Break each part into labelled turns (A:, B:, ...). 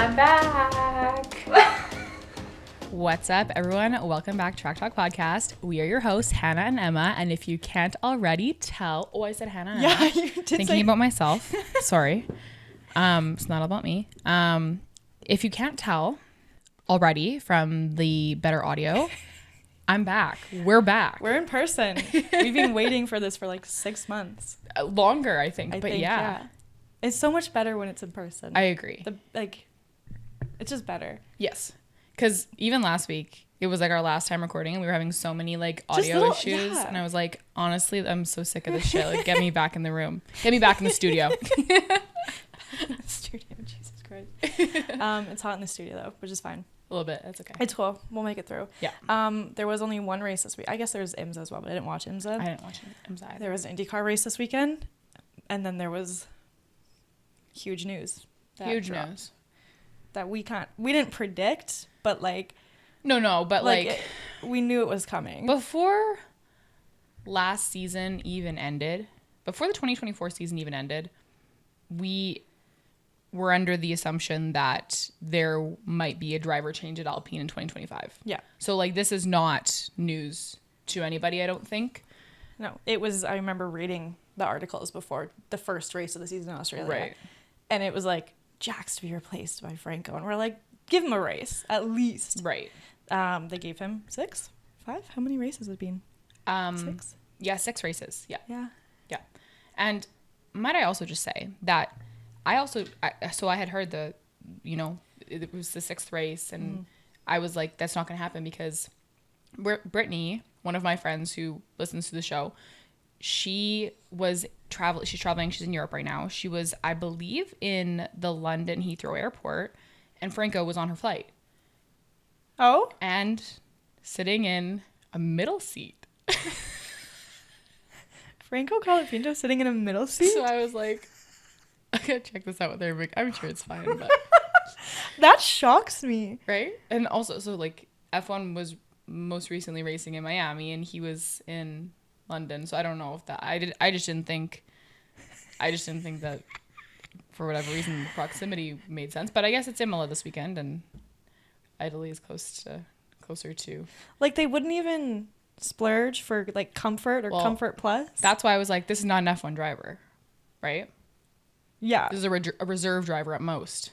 A: I'm back.
B: What's up, everyone? Welcome back to Track Talk Podcast. We are your hosts, Hannah and Emma. And if you can't already tell, I said Hannah and Emma.
A: Yeah, you did.
B: Thinking about myself. Sorry. It's not all about me. If you can't tell already from the better audio, I'm back. We're back.
A: We're in person. We've been waiting for this for like 6 months.
B: Longer, I think. But yeah.
A: It's so much better when it's in person.
B: I agree.
A: It's just better.
B: Yes. Because even last week, it was like our last time recording and we were having so many like audio issues. Yeah. And I was like, honestly, I'm so sick of this shit. Like, get me back in the room. Get me back in the studio.
A: Studio, Jesus Christ. It's hot in the studio though, which is fine.
B: A little bit. That's okay.
A: It's cool. We'll make it through.
B: Yeah.
A: There was only one race this week. I guess there was IMS as well, but I didn't watch IMS.
B: I didn't watch IMS either.
A: There was an Indycar race this weekend. And then there was huge news. That we didn't predict, but like.
B: No, but like
A: we knew it was coming.
B: Before last season even ended, before the 2024 season even ended, we were under the assumption that there might be a driver change at Alpine in 2025.
A: Yeah.
B: So like this is not news to anybody, I don't think.
A: No, it was, I remember reading the articles before the first race of the season in Australia.
B: Right.
A: And it was like, Jack's to be replaced by Franco. And we're like, give him a race, at least.
B: Right.
A: They gave him 5? How many races has it been? 6?
B: Yeah, 6 races. Yeah.
A: Yeah.
B: Yeah. And might I also just say that I had heard it was the 6th race and I was like, that's not going to happen because Brittany, one of my friends who listens to the show, she's traveling. She's in Europe right now. She was, I believe, in the London Heathrow airport and Franco was on her flight.
A: Oh?
B: And sitting in a middle seat.
A: Franco Colapinto sitting in a middle seat?
B: So I was like, I gotta check this out with her. I'm sure it's fine, but
A: that shocks me.
B: Right? And also, so like F1 was most recently racing in Miami, and he was in London. So I don't know if that I just didn't think that for whatever reason proximity made sense. But I guess it's Imola this weekend, and Italy is closer to. Like
A: they wouldn't even splurge for like comfort or comfort plus.
B: That's why I was like, this is not an F1 driver, right?
A: Yeah.
B: This is a reserve driver at most.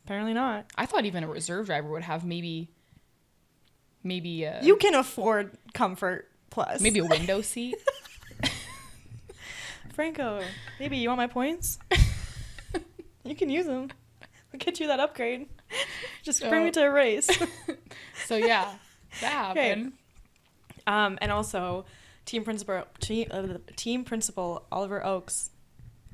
A: Apparently not.
B: I thought even a reserve driver would have maybe
A: you can afford comfort plus.
B: Maybe a window seat.
A: Franco, maybe you want my points? You can use them. I'll get you that upgrade. Just bring me to a race.
B: So yeah, that happened.
A: Okay. And also team principal Oliver Oakes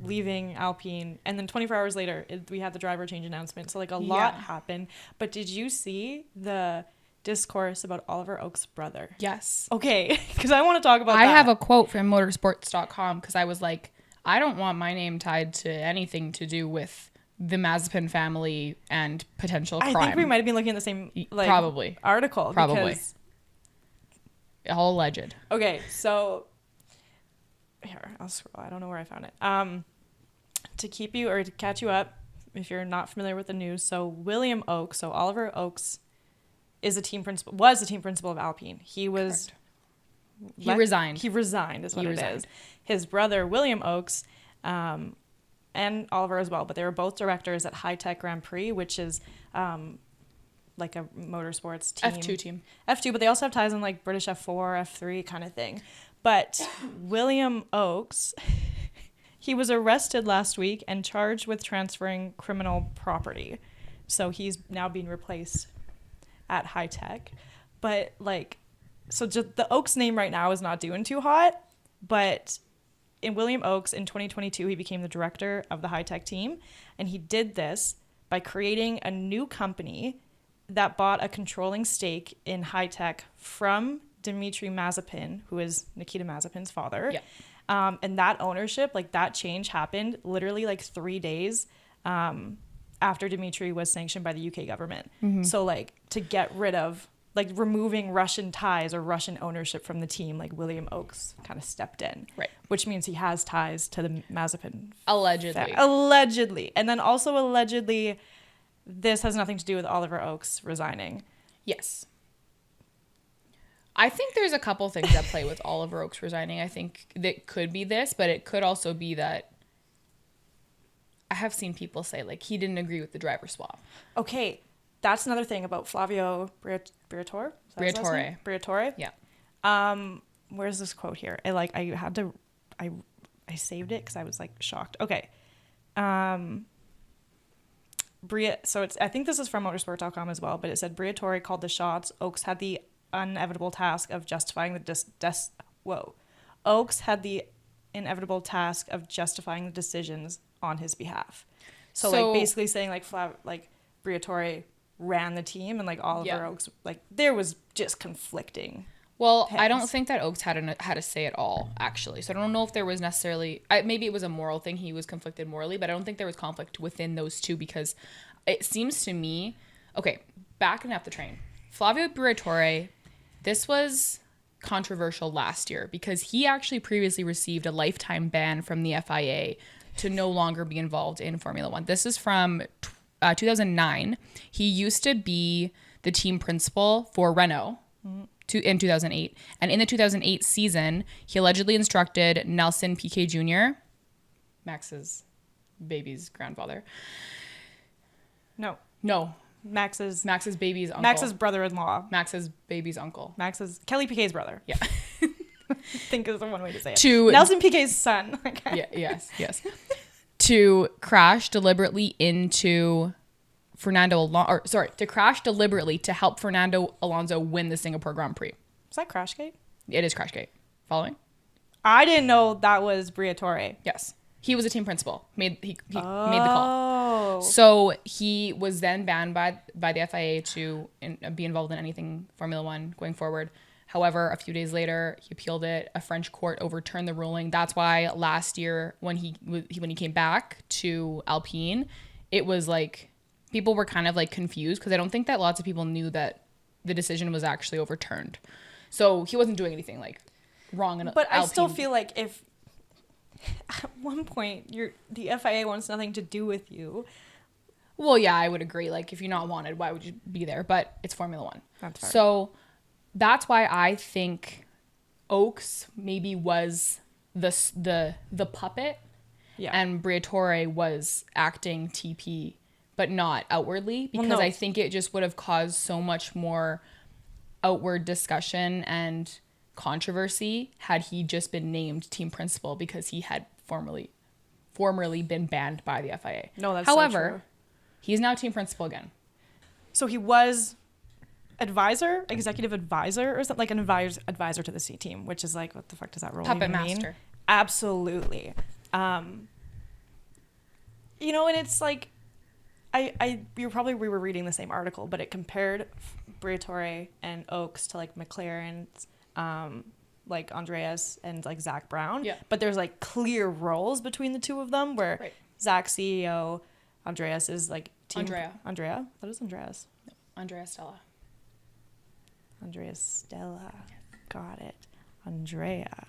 A: leaving Alpine, and then 24 hours later we had the driver change announcement. So like a lot happened. But did you see the discourse about Oliver Oakes' brother?
B: Yes.
A: Okay, because I want to talk about that.
B: I have a quote from motorsports.com because I was like, I don't want my name tied to anything to do with the Mazepin family and potential crime.
A: I think we might have been looking at the same
B: probably
A: article.
B: Probably.
A: Because...
B: all alleged.
A: Okay, so here, I'll scroll. I don't know where I found it. To keep you or to catch you up, if you're not familiar with the news, so William Oakes, so Oliver Oakes was the team principal of Alpine. He was...
B: Correct. He resigned.
A: He resigned is what it is. His brother, William Oakes, and Oliver as well, but they were both directors at High Tech Grand Prix, which is like a motorsports team.
B: F2 team.
A: F2, but they also have ties in like British F4, F3 kind of thing. But William Oakes, he was arrested last week and charged with transferring criminal property. So he's now being replaced at High Tech. But like, so just the Oakes name right now is not doing too hot, but in William Oakes in 2022, he became the director of the High Tech team. And he did this by creating a new company that bought a controlling stake in High Tech from Dmitry Mazepin, who is Nikita Mazepin's father.
B: Yeah.
A: And that ownership, like that change happened literally like 3 days after Dmitry was sanctioned by the UK government. Mm-hmm. So like to get rid of, like removing Russian ties or Russian ownership from the team, like William Oakes kind of stepped in.
B: Right.
A: Which means he has ties to the Mazepin.
B: Allegedly.
A: Allegedly. And then also allegedly this has nothing to do with Oliver Oakes resigning.
B: Yes. I think there's a couple things that play with Oliver Oakes resigning. I think that could be this, but it could also be that I have seen people say, like, he didn't agree with the driver swap.
A: Okay, that's another thing about Flavio Briatore. Briatore.
B: Yeah.
A: Where's this quote here? I saved it because I was like shocked. Okay. So I think this is from motorsport.com as well, but it said Briatore called the shots. Oakes had the inevitable task of justifying Oakes had the inevitable task of justifying the decisions on his behalf. So like basically saying like Briatore ran the team and like Oliver Oakes, like there was just conflicting.
B: Well,
A: things.
B: I don't think that Oakes had a say at all, actually. So I don't know if there was necessarily, maybe it was a moral thing. He was conflicted morally, but I don't think there was conflict within those two because it seems to me, okay, backing up the train. Flavio Briatore, this was controversial last year because he actually previously received a lifetime ban from the FIA to no longer be involved in Formula One. This is from 2009. He used to be the team principal for Renault in 2008. And in the 2008 season, he allegedly instructed Nelson Piquet Jr., Max's baby's grandfather.
A: No. Max's
B: baby's uncle.
A: Max's brother-in-law.
B: Max's baby's uncle.
A: Kelly Piquet's brother.
B: Yeah.
A: I think is the one way to say it. Nelson Piquet's son.
B: Yeah, yes. To crash deliberately into to crash deliberately to help Fernando Alonso win the Singapore Grand Prix.
A: Is that Crashgate?
B: It is Crashgate. Following?
A: I didn't know that was Briatore.
B: Yes. He was a team principal. He made the call.
A: Oh.
B: So he was then banned by the FIA to be involved in anything Formula One going forward. However, a few days later, he appealed it. A French court overturned the ruling. That's why last year when he came back to Alpine, it was like people were kind of like confused because I don't think that lots of people knew that the decision was actually overturned. So he wasn't doing anything like wrong.
A: But Alpine. I still feel like if at one point the FIA wants nothing to do with you.
B: Well, yeah, I would agree. Like if you're not wanted, why would you be there? But it's Formula One.
A: That's fair.
B: So that's why I think Oakes maybe was the puppet, and Briatore was acting TP, but not outwardly because I think it just would have caused so much more outward discussion and controversy had he just been named team principal because he had formerly been banned by the FIA.
A: No, that's
B: however,
A: so true.
B: He's now team principal again.
A: So he was executive advisor or something, like an advisor to the C team, which is like, what the fuck does that role
B: Puppet
A: even
B: master
A: mean? Absolutely. And it's like we were reading the same article, but it compared Briatore and Oakes to like McLaren's like Andreas and like Zach Brown.
B: Yeah.
A: But there's like clear roles between the two of them where Zach's CEO, Andreas is like team Andrea. That is Andreas.
B: No, Andrea Stella.
A: Got it. Andrea.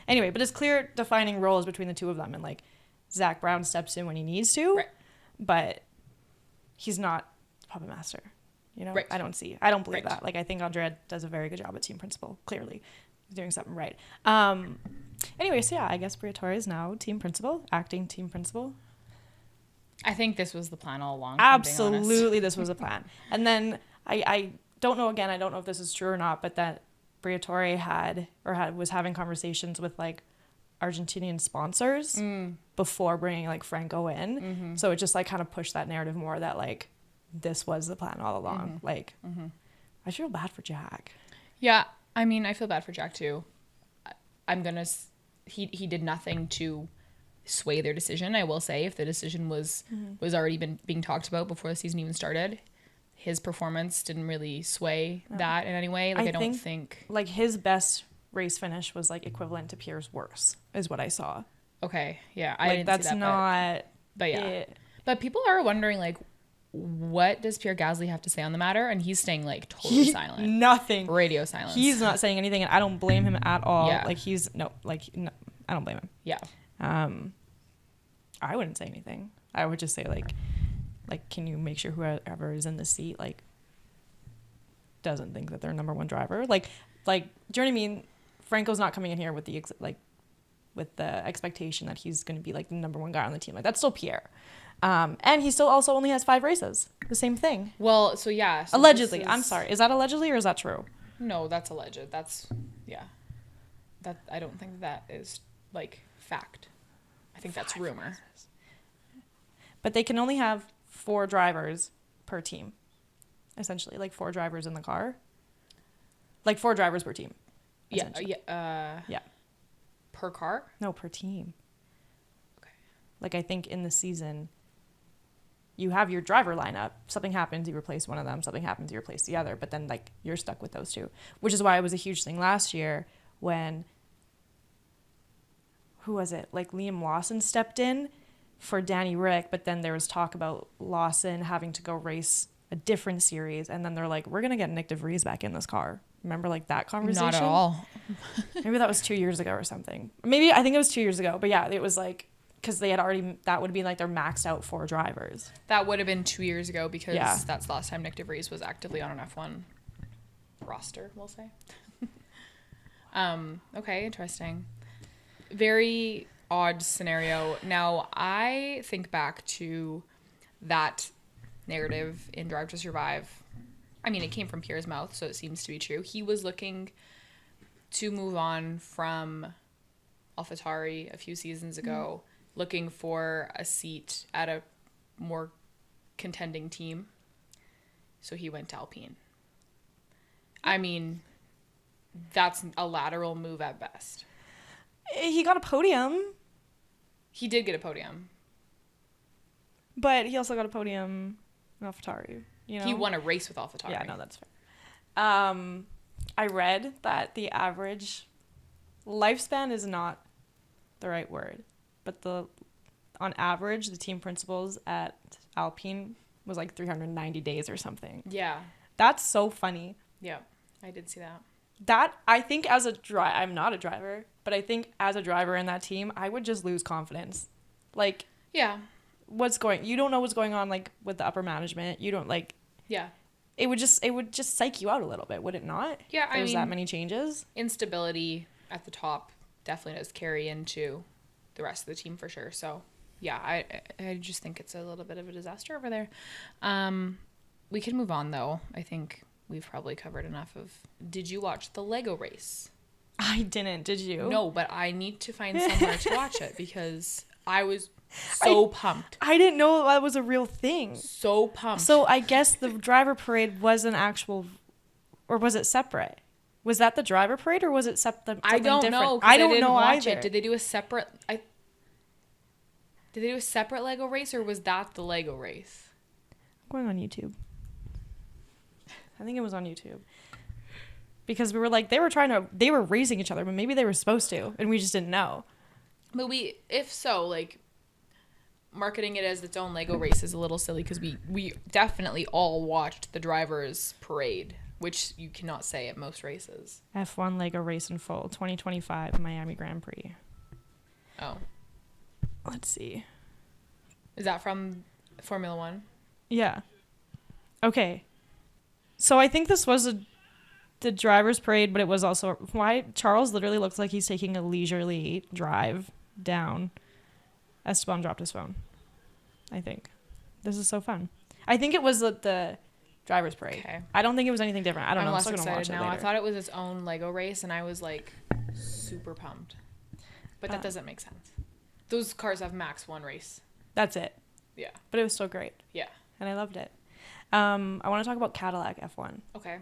A: Anyway, but it's clear defining roles between the two of them, and like Zach Brown steps in when he needs to, but he's not puppet master. I don't believe that. Like I think Andrea does a very good job at team principal. Clearly, he's doing something right. Anyway, so yeah, I guess Briatore is now team principal, acting team principal.
B: I think this was the plan all along.
A: Absolutely, this was a plan. And then I don't know. Again, I don't know if this is true or not, but that Briatore was having conversations with like Argentinian sponsors before bringing like Franco in. Mm-hmm. So it just like kind of pushed that narrative more that like this was the plan all along. Mm-hmm. Like I feel bad for Jack.
B: Yeah, I mean, I feel bad for Jack too. He did nothing to sway their decision. I will say, if the decision was already being talked about before the season even started, his performance didn't really sway that in any way. Like I don't think
A: like his best race finish was like equivalent to Pierre's worst, is what I saw.
B: Okay, yeah,
A: I
B: didn't
A: that's
B: see that,
A: not.
B: But yeah, but people are wondering like, what does Pierre Gasly have to say on the matter? And he's staying like totally silent.
A: Nothing.
B: Radio silence.
A: He's not saying anything, and I don't blame him at all. Yeah. Like no, I don't blame him.
B: Yeah.
A: I wouldn't say anything. I would just say like, Like, can you make sure whoever is in the seat, like, doesn't think that they're number one driver? Like, do you know what I mean? Franco's not coming in here with the with the expectation that he's going to be like the number one guy on the team. Like, that's still Pierre. And he still also only has 5 races. The same thing.
B: Well, so yeah. So
A: allegedly. I'm sorry. Is that allegedly or is that true?
B: No, that's alleged. That's, yeah. That I don't think that is, like, fact. I think that's rumor.
A: Races. But they can only have 4 drivers per team. Essentially. Like 4 drivers in the car. Like 4 drivers per team.
B: Yeah. Yeah. Per car?
A: No, per team.
B: Okay.
A: Like, I think in the season, you have your driver lineup. Something happens, you replace one of them. Something happens, you replace the other. But then, like, you're stuck with those 2. Which is why it was a huge thing last year when, who was it? Like, Liam Lawson stepped in for Danny Rick. But then there was talk about Lawson having to go race a different series. And then they're like, we're going to get Nick DeVries back in this car. Remember, like, that conversation?
B: Not at all.
A: Maybe that was 2 years ago or something. Maybe, I think it was 2 years ago. But yeah, it was like, because they had already, that would be like their maxed out 4 drivers.
B: That would have been 2 years ago because that's the last time Nick DeVries was actively on an F1 roster, we'll say. Okay, interesting. Very odd scenario. Now, I think back to that narrative in Drive to Survive. I mean, it came from Pierre's mouth, so it seems to be true. He was looking to move on from AlphaTauri a few seasons ago, looking for a seat at a more contending team. So he went to Alpine. I mean, that's a lateral move at best.
A: He got a podium.
B: He did get a podium.
A: But he also got a podium in AlphaTauri. You know?
B: He won a race with AlphaTauri.
A: Yeah, no, that's fair. I read that the average lifespan is not the right word, but on average, the team principals at Alpine was like 390 days or something.
B: Yeah.
A: That's so funny.
B: Yeah, I did see that.
A: That, I think as a driver, I'm not a driver, but I think as a driver in that team, I would just lose confidence. Like,
B: yeah.
A: You don't know what's going on, like, with the upper management. You don't, like,
B: yeah.
A: It would just psych you out a little bit, would it not?
B: Yeah,
A: There's that many changes.
B: Instability at the top definitely does carry into the rest of the team for sure. So, yeah, I just think it's a little bit of a disaster over there. We can move on, though. I think we've probably covered enough of... Did you watch the Lego race?
A: I didn't. Did you?
B: No, but I need to find somewhere to watch it because I was... so pumped.
A: I didn't know that was a real thing.
B: So pumped.
A: So I guess the driver parade was an actual, or was it separate? Was that the driver parade or was it something
B: I don't
A: different?
B: know.
A: I don't know
B: watch
A: either.
B: it. Did they do a separate? Did they do a separate Lego race or was that the Lego race?
A: I'm going on YouTube. I think it was on YouTube. Because we were like, they were racing each other, but maybe they were supposed to, and we just didn't know.
B: But if so, like, marketing it as its own Lego race is a little silly because we definitely all watched the drivers' parade, which you cannot say at most races.
A: F1 Lego race in full, 2025 Miami Grand Prix.
B: Oh.
A: Let's see.
B: Is that from Formula One?
A: Yeah. Okay. So I think this was the driver's parade, but it was also... Why? Charles literally looks like he's taking a leisurely drive down. Esteban dropped his phone. I think. This is so fun. I think it was the driver's parade. Okay. I don't think it was anything different. I don't know.
B: I'm less
A: still gonna
B: excited
A: watch it
B: now.
A: later.
B: I thought it was its own Lego race, and I was like super pumped. But that doesn't make sense. Those cars have max 1 race.
A: That's it.
B: Yeah.
A: But it was still great.
B: Yeah.
A: And I loved it. I want to talk about Cadillac F1.
B: Okay.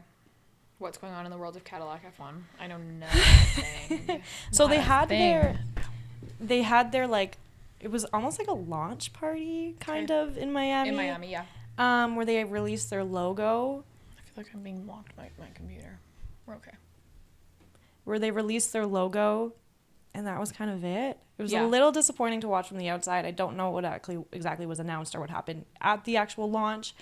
B: What's going on in the world of Cadillac F1? I know nothing.
A: So they had their like, it was almost like a launch party kind of in Miami.
B: In Miami, yeah.
A: Where they released their logo.
B: I feel like I'm being blocked by my computer. We're okay.
A: Where they released their logo, and that was kind of it. It was a little disappointing to watch from the outside. I don't know what exactly was announced or what happened at the actual launch.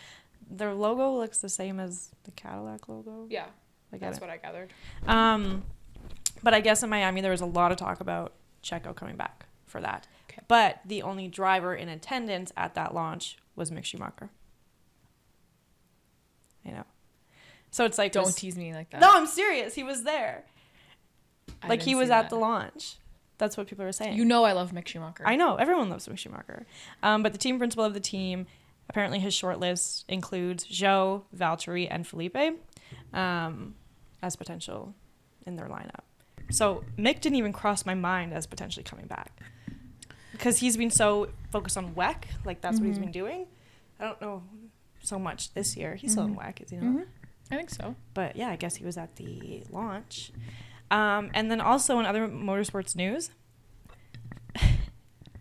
A: Their logo looks the same as the Cadillac logo.
B: Yeah, that's what I gathered.
A: But I guess in Miami there was a lot of talk about Checo coming back for that.
B: Okay.
A: But the only driver in attendance at that launch was Mick Schumacher. I know. So it's like...
B: Don't tease me like that.
A: No, I'm serious. He was there.
B: I
A: He
B: didn't
A: was
B: see
A: at
B: that.
A: the launch. That's what people were saying.
B: You know I love Mick Schumacher.
A: I know. Everyone loves Mick Schumacher. But the team principal of the team, apparently his short list includes Zhou, Valtteri, and Felipe as potential in their lineup. So Mick didn't even cross my mind as potentially coming back. Because he's been so focused on WEC. Like, that's what he's been doing. I don't know so much this year. He's still in WEC, is he not?
B: I think so.
A: But, yeah, I guess he was at the launch. And then also in other motorsports news,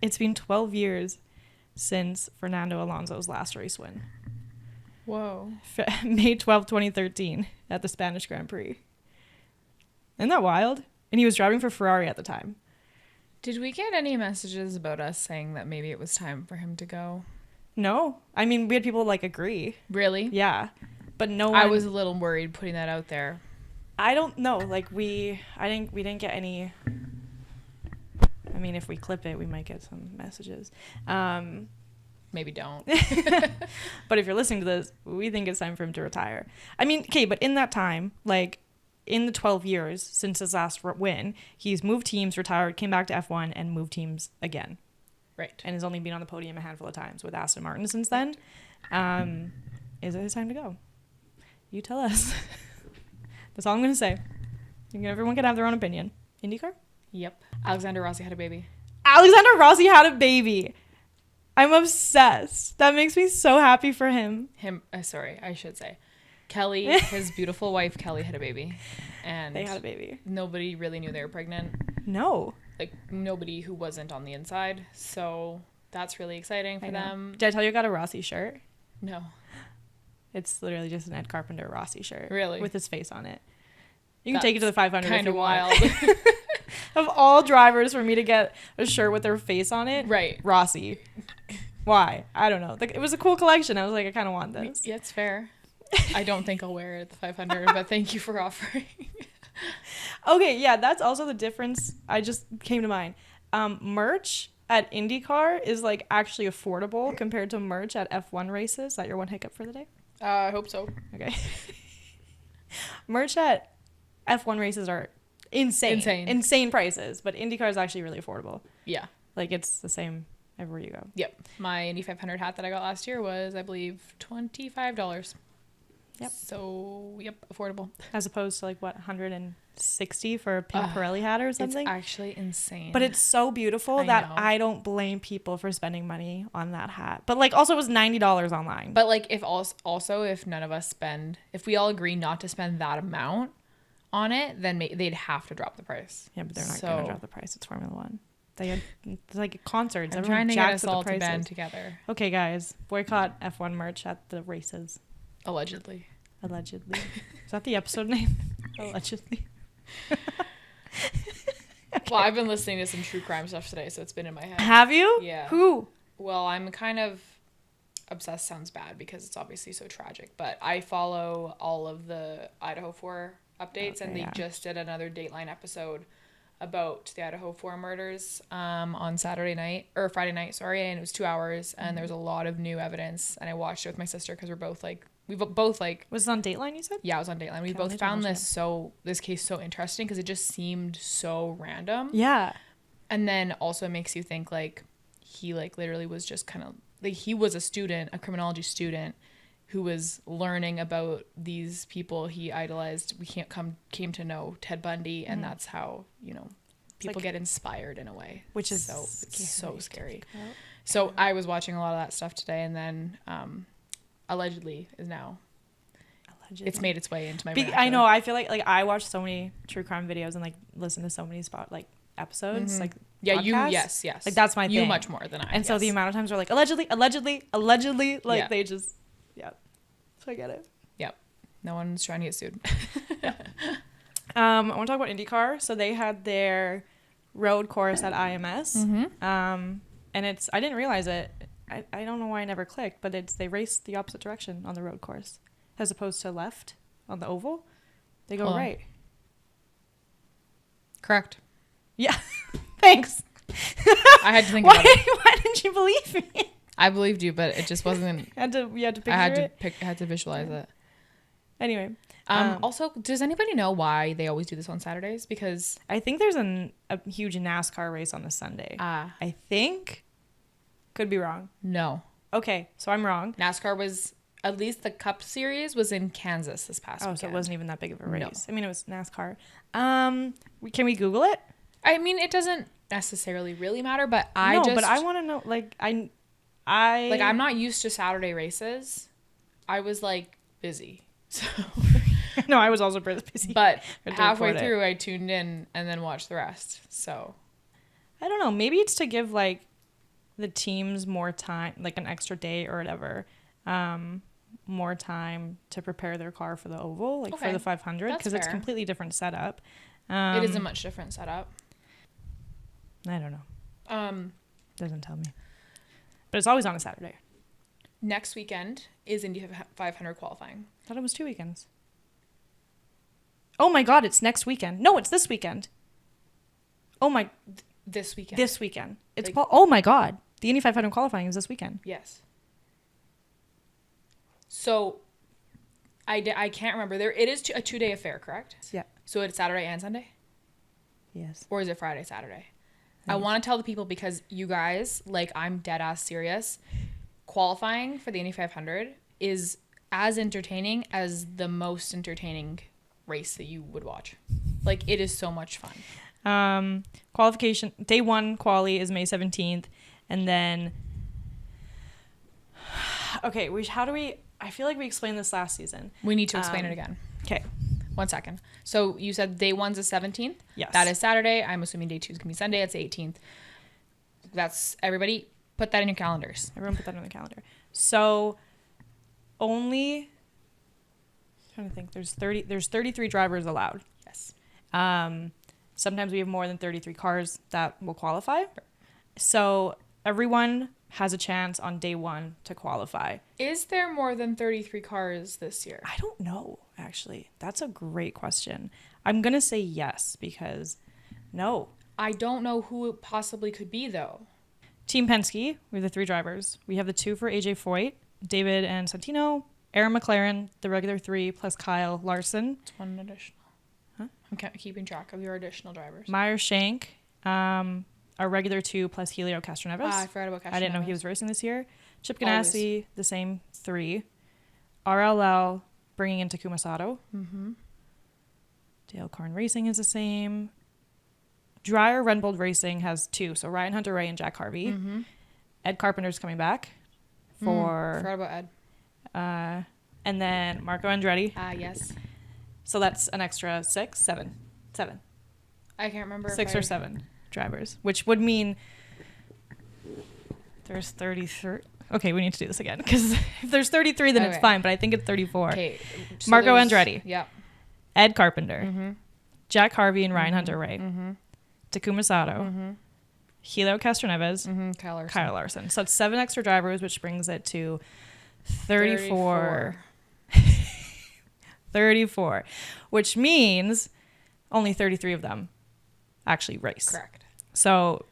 A: it's been 12 years since Fernando Alonso's last race win.
B: Whoa.
A: May 12, 2013 at the Spanish Grand Prix. Isn't that wild? And he was driving for Ferrari at the time.
B: Did we get any messages about us saying that maybe it was time for him to go?
A: No. I mean, we had people, really.
B: Really?
A: Yeah. But no one...
B: I was a little worried putting that out there.
A: I don't know. We didn't get any... I mean, if we clip it, we might get some messages.
B: Maybe don't.
A: But if you're listening to this, we think it's time for him to retire. I mean, okay, but in that time, in the 12 years since his last win, he's moved teams, retired, came back to F1, and moved teams again.
B: Right.
A: And has only been on the podium a handful of times with Aston Martin since then. Is it his time to go? You tell us. That's all I'm going to say. Everyone can have their own opinion. IndyCar?
B: Yep. Alexander Rossi had a baby.
A: Alexander Rossi had a baby. I'm obsessed. That makes me so happy for him.
B: Sorry, I should say. Kelly, his beautiful wife, Kelly, had a baby. And
A: they had a baby.
B: Nobody really knew they were pregnant.
A: No.
B: Nobody who wasn't on the inside. So that's really exciting for them.
A: Did I tell you I got a Rossi shirt?
B: No.
A: It's literally just an Ed Carpenter Rossi shirt.
B: Really?
A: With his face on it. You can take it to the 500
B: kind
A: if you
B: of wild.
A: want. Of all drivers, for me to get a shirt with their face on it,
B: right?
A: Rossi. Why? I don't know. It was a cool collection. I was like, I kind of want this.
B: Yeah, it's fair. I don't think I'll wear it at the 500, but thank you for offering.
A: Okay, yeah, that's also the difference. I just came to mind. Merch at IndyCar is actually affordable compared to merch at F1 races. Is that your one hiccup for the day?
B: I hope so.
A: Okay. Merch at F1 races are insane prices, but IndyCar is actually really affordable.
B: Yeah.
A: It's the same everywhere you go.
B: Yep. My Indy 500 hat that I got last year was, I believe, $25.
A: Yep.
B: So, yep, affordable.
A: As opposed to 160 for a Pink Pirelli hat or something?
B: It's actually insane.
A: But it's so beautiful I don't blame people for spending money on that hat. But also it was $90 online.
B: But if none of us spend, if we all agree not to spend that amount on it, then they'd have to drop the price.
A: Yeah, but they're not going to drop the price. It's Formula One. They had concerts.
B: I'm trying to get us all to band together.
A: Okay, guys, boycott F1 merch at the races.
B: Allegedly.
A: Is that the episode name? Allegedly.
B: Okay. Well, I've been listening to some true crime stuff today, so it's been in my head.
A: Have you?
B: Yeah.
A: Who?
B: Well, I'm kind of obsessed. Sounds bad because it's obviously so tragic, but I follow all of the Idaho 4 updates, and they just did another Dateline episode about the Idaho 4 murders on Friday night, and it was 2 hours, and there was a lot of new evidence, and I watched it with my sister because we're both
A: Was it on Dateline, you said?
B: Yeah, it was on Dateline. We both found this case so interesting because it just seemed so random.
A: Yeah.
B: And then also it makes you think he literally was just kind of he was a criminology student who was learning about these people he idolized. We came to know Ted Bundy, and that's how, people get inspired in a way.
A: Which is
B: so scary. So I was watching a lot of that stuff today, and then allegedly is now it's made its way into my vernacular.
A: I know. I feel like I watch so many true crime videos and listen to so many episodes
B: yeah
A: podcasts.
B: yes
A: that's my thing.
B: You much more than I.
A: And so the amount of times we're allegedly they just so I get it.
B: Yep. No one's trying to get sued.
A: I want to talk about IndyCar. So they had their road course at IMS. And I didn't realize it. I don't know why I never clicked, but they race the opposite direction on the road course as opposed to left on the oval. They go right.
B: Correct.
A: Yeah. Thanks.
B: I had to think about it.
A: Why didn't you believe me?
B: I believed you, but it just wasn't.
A: You had to picture
B: I had to
A: it?
B: I had to visualize it.
A: Anyway.
B: Also, does anybody know why they always do this on Saturdays? Because
A: I think there's a huge NASCAR race on the Sunday. I think. Could be wrong.
B: No.
A: Okay, so I'm wrong.
B: NASCAR was, at least the Cup Series was in Kansas this past weekend.
A: So it wasn't even that big of a race.
B: No.
A: I mean, it was NASCAR. Can we Google it?
B: I mean, it doesn't necessarily really matter, but but
A: I want to know, like,
B: I'm not used to Saturday races. I was, like, busy. So...
A: No, I was also pretty busy.
B: But halfway through, I tuned in and then watched the rest. So...
A: I don't know. Maybe it's to give, like, the teams more time, like an extra day or whatever, more time to prepare their car for the oval, like for the 500, because it's completely different setup.
B: It is a much different setup.
A: I don't know. Doesn't tell me. But it's always on a Saturday.
B: Next weekend is Indy 500 qualifying.
A: I thought it was 2 weekends. Oh my God, it's next weekend. No, it's this weekend. Oh my...
B: This weekend.
A: This weekend. It's oh my God. The Indy 500 qualifying is this weekend.
B: Yes. So, I can't remember. It is a 2-day affair, correct?
A: Yeah.
B: So it's Saturday and Sunday?
A: Yes.
B: Or is it Friday, Saturday? I want to tell the people, because you guys, like, I'm dead ass serious. Qualifying for the Indy 500 is as entertaining as the most entertaining race that you would watch. Like, it is so much fun.
A: Qualification day 1 quali is May 17th, and then okay, I feel like we explained this last season.
B: We need to explain it again.
A: Okay,
B: 1 second. So you said day 1's the 17th.
A: Yes,
B: that is Saturday. I'm assuming day 2 is gonna be Sunday. It's the 18th. That's everybody. Put that in your calendars.
A: Everyone put that on the calendar. So only trying to think. There's 33 drivers allowed.
B: Yes.
A: Sometimes we have more than 33 cars that will qualify. So everyone has a chance on day 1 to qualify.
B: Is there more than 33 cars this year?
A: I don't know, actually. That's a great question. I'm going to say yes, because no.
B: I don't know who it possibly could be, though.
A: Team Penske, we have the 3 drivers. We have the 2 for AJ Foyt, David and Santino, Aaron McLaren, the regular 3, plus Kyle Larson.
B: It's 1 additional. Huh? I'm keeping track of your additional drivers.
A: Meyer Shank, our regular 2, plus Helio Castroneves.
B: I forgot about Castroneves.
A: I didn't know he was racing this year. Chip Ganassi, the same 3. RLL, bringing in Takuma Sato.
B: Mm-hmm.
A: Dale Corn Racing is the same. Dreyer Renbold Racing has 2, so Ryan Hunter-Ray and Jack Harvey.
B: Mm-hmm.
A: Ed Carpenter's coming back for...
B: Forgot about Ed.
A: And then Marco Andretti.
B: Yes.
A: So that's an extra 7.
B: I can't remember.
A: 6 or 7 drivers, which would mean there's 33. Okay, we need to do this again, because if there's 33, then it's fine, but I think it's 34.
B: Okay. So
A: Marco Andretti.
B: Yep.
A: Ed Carpenter.
B: Mm-hmm.
A: Jack Harvey and Ryan Hunter-Ray.
B: Mm-hmm.
A: Takuma Sato.
B: Mm-hmm.
A: Helio Castroneves.
B: Mm-hmm. Kyle Larson.
A: So it's 7 extra drivers, which brings it to 34. 34, which means only 33 of them actually race.
B: Correct.
A: So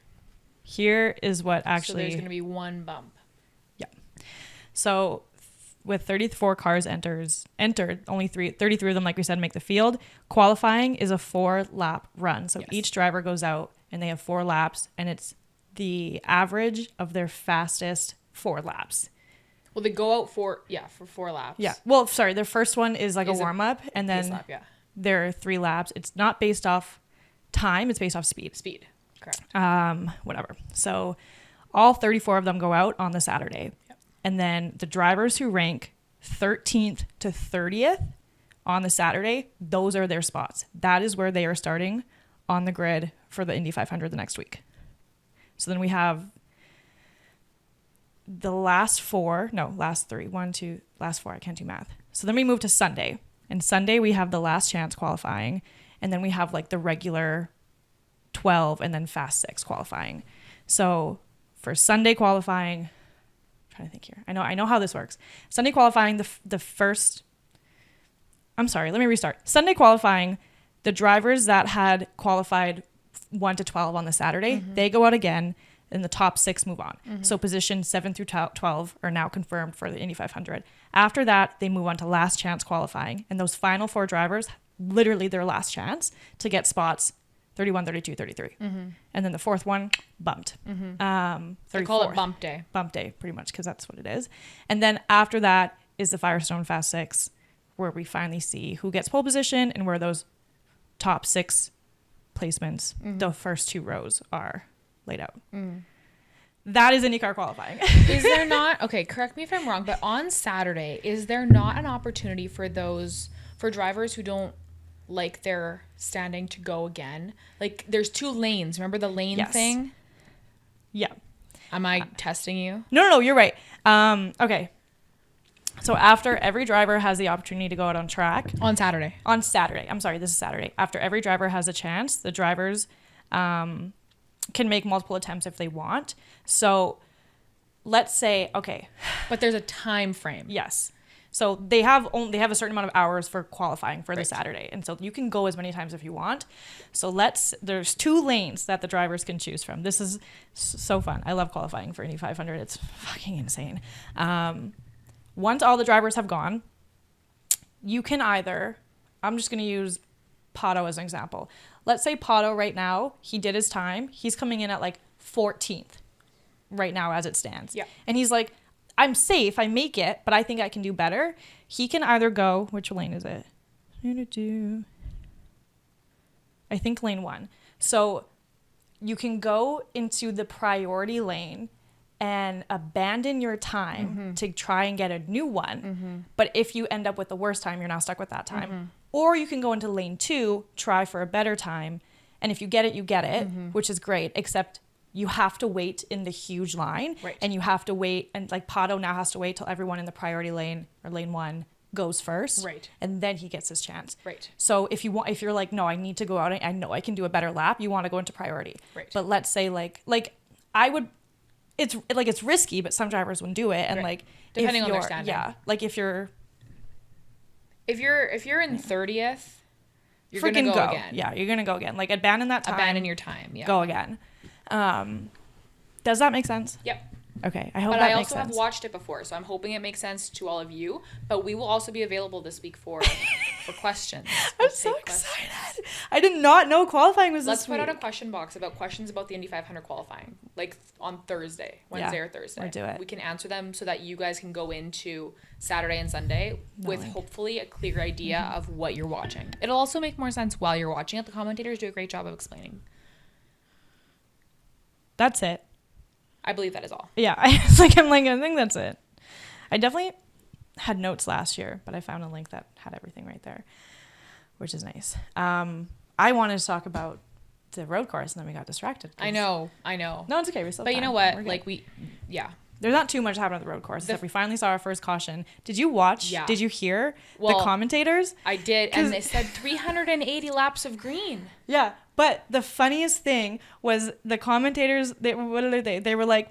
A: here is what actually...
B: So there's going to be 1 bump.
A: Yeah. So with 34 cars entered, only 33 of them, like we said, make the field. Qualifying is a 4-lap run. So each driver goes out and they have 4 laps, and it's the average of their fastest 4 laps.
B: Well, they go out for 4 laps.
A: Yeah. Well, sorry, their first one is like a warm-up, and then there are 3 laps. It's not based off time, it's based off speed.
B: Speed. Correct.
A: Whatever. So all 34 of them go out on the Saturday.
B: Yep.
A: And then the drivers who rank 13th to 30th on the Saturday, those are their spots. That is where they are starting on the grid for the Indy 500 the next week. So then we have the last 4, last 3, 1, 2, last 4, I can't do math. So then we move to Sunday. And Sunday we have the last chance qualifying, and then we have like the regular 12 and then fast 6 qualifying. So for Sunday qualifying, I'm trying to think here. I know how this works. Sunday qualifying, the first, I'm sorry, let me restart. Sunday qualifying, the drivers that had qualified 1 to 12 on the Saturday, they go out again. and the top 6 move on. So position 7 through 12 are now confirmed for the Indy 500. After that, they move on to last chance qualifying, and those final 4 drivers, literally their last chance to get spots 31, 32, 33. And then the 4th one, bumped.
B: They call it bump day.
A: Bump day, pretty much, because that's what it is. And then after that is the Firestone Fast 6, where we finally see who gets pole position and where those top 6 placements, the first 2 rows, are laid out. That is IndyCar qualifying.
B: Is there not, okay, correct me if I'm wrong, but on Saturday, is there not an opportunity for drivers who don't like their standing to go again? Like, there's 2 lanes. Remember the lane thing?
A: Yeah.
B: Am I testing you?
A: No, you're right. Okay. So after every driver has the opportunity to go out on track.
B: On Saturday.
A: I'm sorry, this is Saturday. After every driver has a chance, the drivers can make multiple attempts if they want. So let's say, okay.
B: But there's a time frame.
A: Yes. So they have a certain amount of hours for qualifying for the Saturday. And so you can go as many times if you want. So there's 2 lanes that the drivers can choose from. This is so fun. I love qualifying for Indy 500. It's fucking insane. Once all the drivers have gone, you can either, I'm just going to use Pato as an example. Let's say Pato right now, he did his time. He's coming in at like 14th right now as it stands.
B: Yeah.
A: And he's like, I'm safe, I make it, but I think I can do better. He can either go, which lane is it? I think lane 1. So you can go into the priority lane and abandon your time to try and get a new one. But if you end up with the worst time, you're now stuck with that time. Or you can go into lane 2, try for a better time. And if you get it, you get it, which is great, except you have to wait in the huge line.
B: Right.
A: And you have to wait. And like Pato now has to wait till everyone in the priority lane or lane 1 goes first.
B: Right.
A: And then he gets his chance.
B: Right.
A: So if you're like, no, I need to go out. I know I can do a better lap. You want to go into priority.
B: Right.
A: But let's say like I would, it's risky, but some drivers wouldn't do it. And like,
B: depending on their standing.
A: Yeah. Like if you're
B: in 30th, you're going to go again.
A: Yeah. You're going to go again. Like abandon that time.
B: Abandon your time. Yeah.
A: Go again. Does that make sense?
B: Yep.
A: Okay. I hope
B: but
A: that
B: I
A: makes sense.
B: also have watched it before, so I'm hoping it makes sense to all of you. But we will also be available this week for questions.
A: I'm so excited. I did not know qualifying was
B: Let's
A: this week.
B: put out a question box about questions about the Indy 500 qualifying, like on Wednesday or Thursday.
A: Or do it.
B: We can answer them so that you guys can go into Saturday and Sunday with hopefully a clear idea of what you're watching. It'll also make more sense while you're watching it. The commentators do a great job of explaining.
A: That's it.
B: I believe that is all.
A: Yeah, I think that's it. I definitely had notes last year, but I found a link that had everything right there, which is nice. I wanted to talk about the road course, and then we got distracted.
B: I know.
A: No, it's okay. We still.
B: But you know what?
A: There's not too much happened at the road course. Except we finally saw our first caution. Did you watch?
B: Yeah.
A: Did you hear the commentators?
B: I did, and they said 380 laps of green.
A: Yeah, but the funniest thing was the commentators. They were like,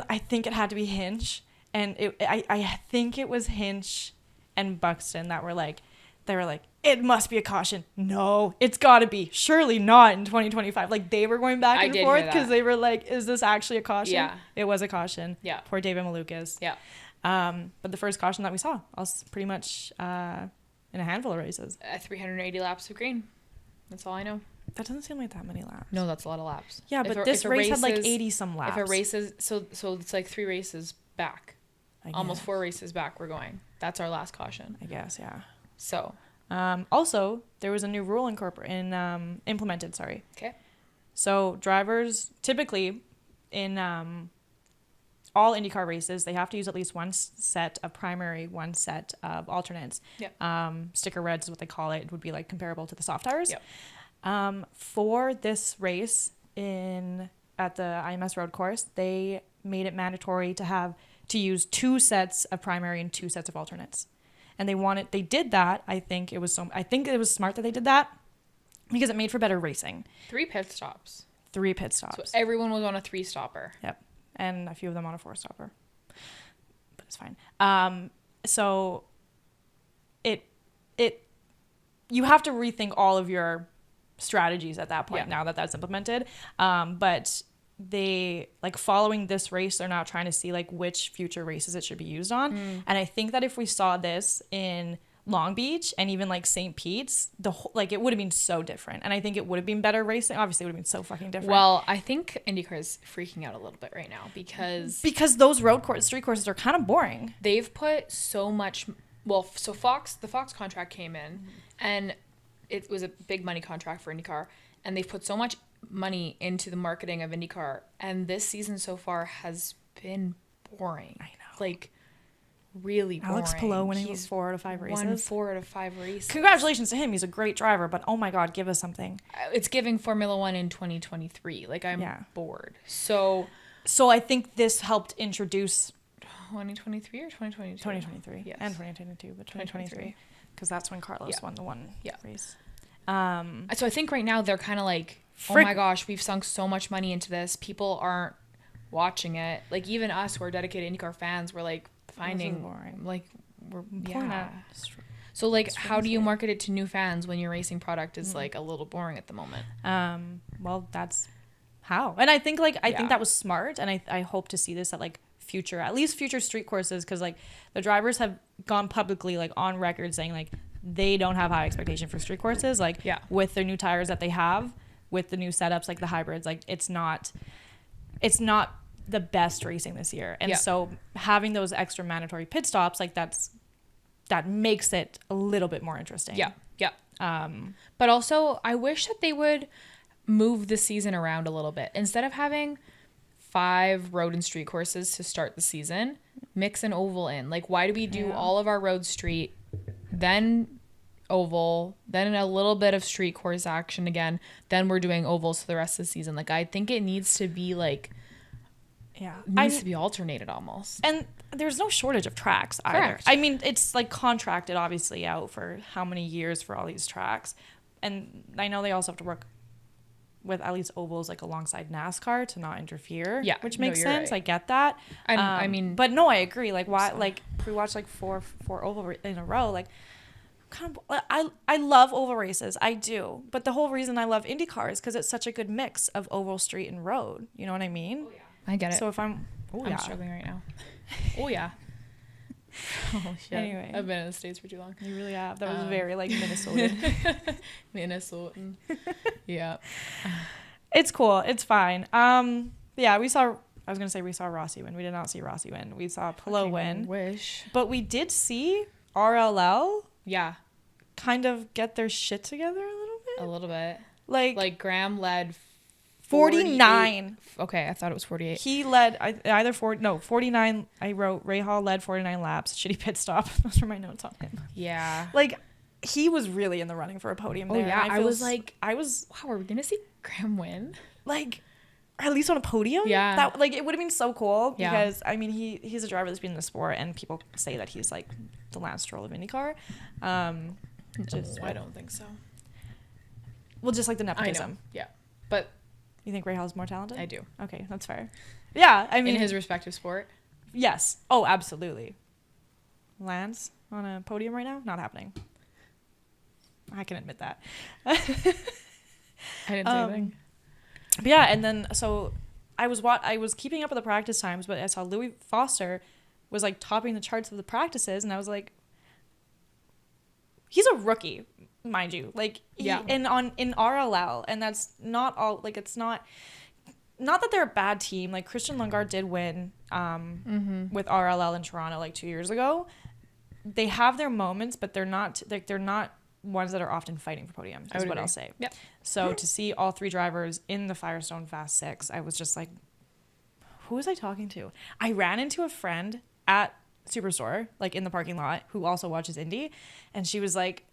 A: I think it had to be Hinch, and I think it was Hinch and Buxton that were like, it must be a caution. No, it's got to be. Surely not in 2025. Like, they were going back and forth because they were like, is this actually a caution?
B: Yeah.
A: It was a caution.
B: Yeah.
A: Poor David Malukas.
B: Yeah.
A: But the first caution that we saw was pretty much in a handful of races.
B: 380 laps of green. That's all I know.
A: That doesn't seem like that many laps.
B: No, that's a lot of laps.
A: Yeah, but this race had like 80 some laps.
B: If a race is, so it's like 3 races back. Almost 4 races back we're going. That's our last caution.
A: I guess, yeah.
B: So.
A: Also, there was a new rule implemented, sorry.
B: Okay.
A: So drivers typically in all IndyCar races, they have to use at least one set of primary, one set of alternates.
B: Yep.
A: Sticker reds is what they call it. It would be like comparable to the soft tires.
B: Yep.
A: For this race at the IMS road course, they made it mandatory to use 2 sets of primary and 2 sets of alternates. And they did that. I think it was smart that they did that because it made for better racing.
B: 3 pit stops.
A: 3 pit stops.
B: So everyone was on a 3-stopper.
A: Yep. And a few of them on a 4-stopper. But it's fine. So you have to rethink all of your strategies at that point now that that's implemented. But they like following this race, they're now trying to see like which future races it should be used on. And I think that if we saw this in Long Beach and even like St. Pete's, the whole, like it would have been so different. And I think it would have been better racing. Obviously, it would have been so fucking different.
B: Well, I think IndyCar is freaking out a little bit right now because
A: those street courses are kind of boring.
B: They've put so much. Well, so the Fox contract came in, and it was a big money contract for IndyCar, and they've put so much money into the marketing of IndyCar, and this season so far has been boring.
A: I know,
B: like really boring.
A: Alex Palou winning 4 out of 5 races.
B: Won 4 out of 5 races.
A: Congratulations to him. He's a great driver, but oh my God, give us something.
B: It's giving Formula One in 2023. Like I'm bored. So
A: I think this helped introduce
B: 2023 or 2022?
A: 2023.
B: Yes.
A: And 2022, but 2023. Because that's when Carlos won the one race.
B: So I think right now they're kind of like, oh my gosh, we've sunk so much money into this. People aren't watching it. Like even us who are dedicated IndyCar fans, we're like finding like we're So like how do you market it to new fans when your racing product is like a little boring at the moment?
A: Well, that's how. And I think I think that was smart, and I hope to see this at like at least future street courses, because like the drivers have gone publicly like on record saying like they don't have high expectation for street courses, like with their new tires that they have, with the new setups like the hybrids, like it's not the best racing this year. And so having those extra mandatory pit stops, like that makes it a little bit more interesting.
B: But also I wish that they would move the season around a little bit. Instead of having 5 road and street courses to start the season, mix an oval in. Like why do we do all of our road street, then oval, then a little bit of street course action again, then we're doing ovals for the rest of the season? Like I think it needs to be like to be alternated almost.
A: And there's no shortage of tracks either.
B: Correct.
A: I mean, it's like contracted obviously out for how many years for all these tracks. And I know they also have to work with at least ovals like alongside NASCAR to not interfere. Yeah, which makes sense. Right. I get that.
B: And I mean,
A: but no, I agree. Like why? Like if we watch like four oval in a row, like kind of. I love oval races. I do. But the whole reason I love IndyCar is because it's such a good mix of oval, street, and road. You know what I mean?
B: Oh, yeah. I get it.
A: So if I'm
B: struggling right now. Oh yeah. Oh shit.
A: Anyway,
B: I've been in the States for too long.
A: You really have. That was very like
B: Minnesotan. Yeah.
A: It's cool. It's fine. Yeah, we saw Rossi win. We did not see Rossi win. We saw Palou win.
B: Wish.
A: But we did see RLL.
B: Yeah.
A: Kind of get their shit together a little bit.
B: A little bit.
A: Like
B: Graham led
A: 49.
B: Okay, I thought it was 48.
A: He led 49. I wrote Ray Hall led 49 laps. Shitty pit stop. Those are my notes on him.
B: Yeah.
A: Like he was really in the running for a podium there.
B: Oh yeah, I was
A: wow,
B: are we gonna see Graham win?
A: Like, or at least on a podium?
B: Yeah.
A: That like it would have been so cool because I mean he's a driver that's been in the sport and people say that he's like the Lance Stroll of IndyCar.
B: I don't think so.
A: Well, just like the nepotism.
B: I know. Yeah. But
A: you think Ray Hall's more talented?
B: I do.
A: Okay, that's fair. Yeah, I mean
B: in his respective sport.
A: Yes. Oh, absolutely. Lance on a podium right now? Not happening. I can admit that.
B: I didn't say anything.
A: But yeah, and then so I was keeping up with the practice times, but I saw Louis Foster was like topping the charts of the practices, and I was like, he's a rookie, mind you. Like in RLL, and that's not all. Like it's not that they're a bad team. Like Christian Lundgaard did win with RLL in Toronto like 2 years ago. They have their moments, but they're not ones that are often fighting for podiums, is what I'll say.
B: Yep.
A: So to see all 3 drivers in the Firestone Fast 6, I was just like, who was I talking to? I ran into a friend at Superstore, like in the parking lot, who also watches Indy, and she was like,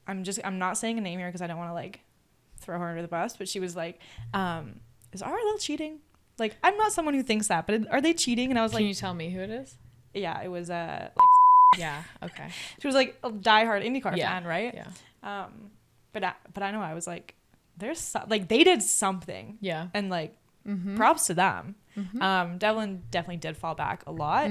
A: I'm not saying a name here because I don't want to like throw her under the bus, but she was like, is RLL cheating? Like, I'm not someone who thinks that, but are they cheating? And I was like,
B: can you tell me who it is?
A: Yeah, it was like
B: yeah, okay.
A: She was like a diehard IndyCar fan, right?
B: Yeah.
A: But I know I was like, like they did something.
B: Yeah.
A: And like props to them. Devlin definitely did fall back a lot.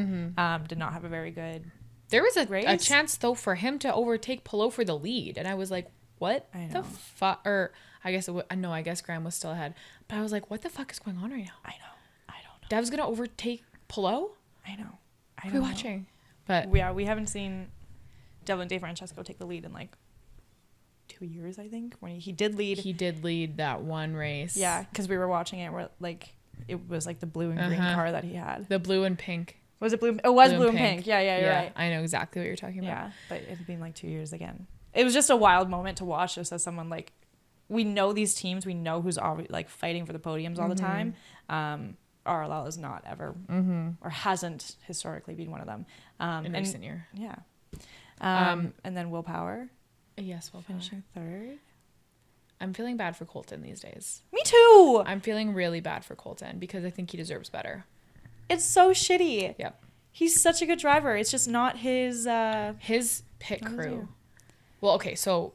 A: Did not have a very good
B: There was a
A: race.
B: chance though for him to overtake Palou for the lead, and I was like, what
A: I
B: the
A: know.
B: fuck? Or I guess no, I guess Graham was still ahead. But I was like, what the fuck is going on right now?
A: I know. I don't know.
B: Dev's gonna overtake Palou?
A: I know.
B: What are we watching? But
A: Yeah, we haven't seen Devlin DeFrancesco take the lead in like 2 years, I think. When he did lead.
B: he did lead that one race.
A: Yeah, because we were watching it where like it was like the blue and green car that he had.
B: The blue and pink.
A: Was it blue? It was blue and pink. Yeah, you're right.
B: I know exactly what you're talking about.
A: Yeah, but it had been like 2 years again. It was just a wild moment to watch, just as someone like, we know these teams, we know who's always like fighting for the podiums all the time. RLL is not ever, or hasn't historically been one of them.
B: In recent year.
A: Yeah. And then Will Power
B: Yes, well,
A: finishing third.
B: I'm feeling bad for Colton these days.
A: Me too.
B: I'm feeling really bad for Colton because I think he deserves better.
A: It's so shitty.
B: Yep.
A: He's such a good driver. It's just not his
B: pit crew.
A: year.
B: Well, okay, so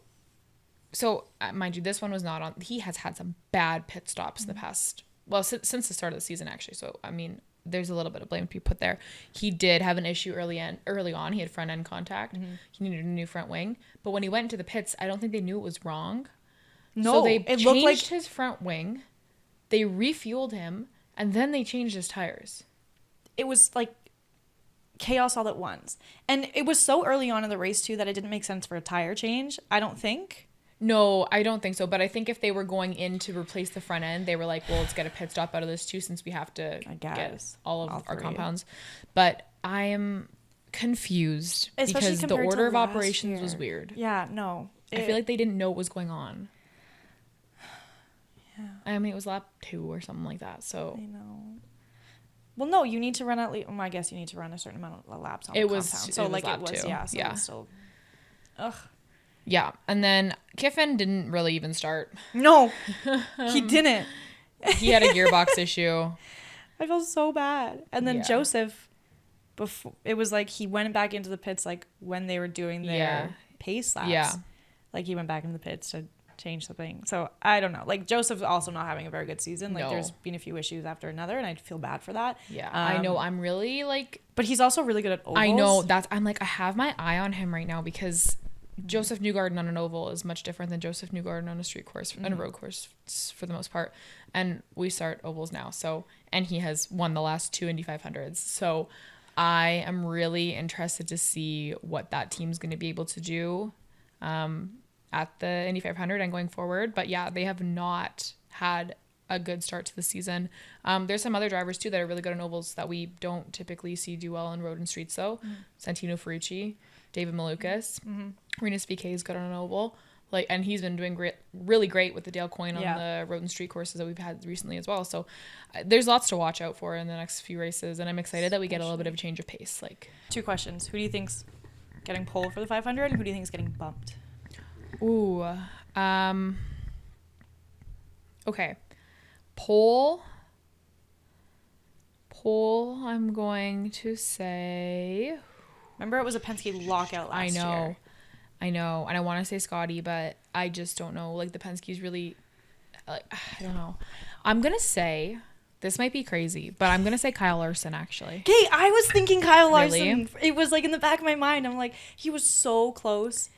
B: mind you, this one was not on. He has had some bad pit stops in the past. Well, since the start of the season, actually. So I mean, there's a little bit of blame to be put there. He did have an issue early on. He had front end contact. He needed a new front wing. But when he went into the pits, I don't think they knew it was wrong.
A: No,
B: so they
A: it looked like
B: changed his front wing. They refueled him, and then they changed his tires.
A: it was like chaos all at once. And it was so early on in the race too that it didn't make sense for a tire change, I don't think.
B: No, I don't think so. But I think if they were going in to replace the front end, they were like, well, let's get a pit stop out of this too, since we have to get all our
A: three.
B: compounds. But I am confused
A: Especially
B: because the
A: compared to
B: order of
A: last
B: operations
A: year.
B: was weird.
A: Yeah, no.
B: I feel like they didn't know what was going on.
A: Yeah.
B: I mean, it was lap 2 or something like that. So
A: I know. Well, no, you need to run at least, I guess you need to run a certain amount of laps on
B: It
A: the
B: was-
A: compound.
B: it
A: So
B: was
A: like
B: lap
A: it was,
B: 2.
A: yeah. So
B: Yeah.
A: it was still, ugh.
B: yeah. And then Kiffin didn't really even start.
A: No, he didn't.
B: He had a gearbox issue.
A: I felt so bad. And then
B: Yeah.
A: Joseph, before it was like he went back into the pits like when they were doing their
B: Yeah.
A: pace laps.
B: Yeah.
A: Like he went back into the pits to change something. So I don't know. Like Joseph's also not having a very good season. Like
B: No.
A: there's been a few issues after another, and I feel bad for that.
B: Yeah. I know.
A: Um,
B: I'm really like,
A: But he's also really good at ovals.
B: I know I'm like, I have my eye on him right now because Joseph Newgarden on an oval is much different than Joseph Newgarden on a street course, on a road course for the most part. And we start ovals now. So, and he has won the last 2 Indy 500s. So I am really interested to see what that team's going to be able to do at the Indy 500 and going forward. But yeah, they have not had a good start to the season. There's some other drivers too that are really good on ovals that we don't typically see do well on road and streets though. Santino Ferrucci, David Malukas, Renus VK is good on an oval. Like, and he's been doing really great with the Dale Coyne on the road and street courses that we've had recently as well. So there's lots to watch out for in the next few races, and I'm excited that we get a little bit of a change of pace. Like,
A: 2 questions. Who do you think's getting pole for the 500, and who do you think's getting bumped?
B: ooh, okay, pole. I'm going to say.
A: Remember, it was a Penske lockout last year.
B: I know, and I want to say Scotty, but I just don't know. Like, the Penske's really, like, I don't know. I'm gonna say, this might be crazy, but I'm gonna say Kyle Larson actually.
A: Okay, I was thinking Kyle Larson.
B: Really?
A: It was like in the back of my mind. I'm like, he was so close.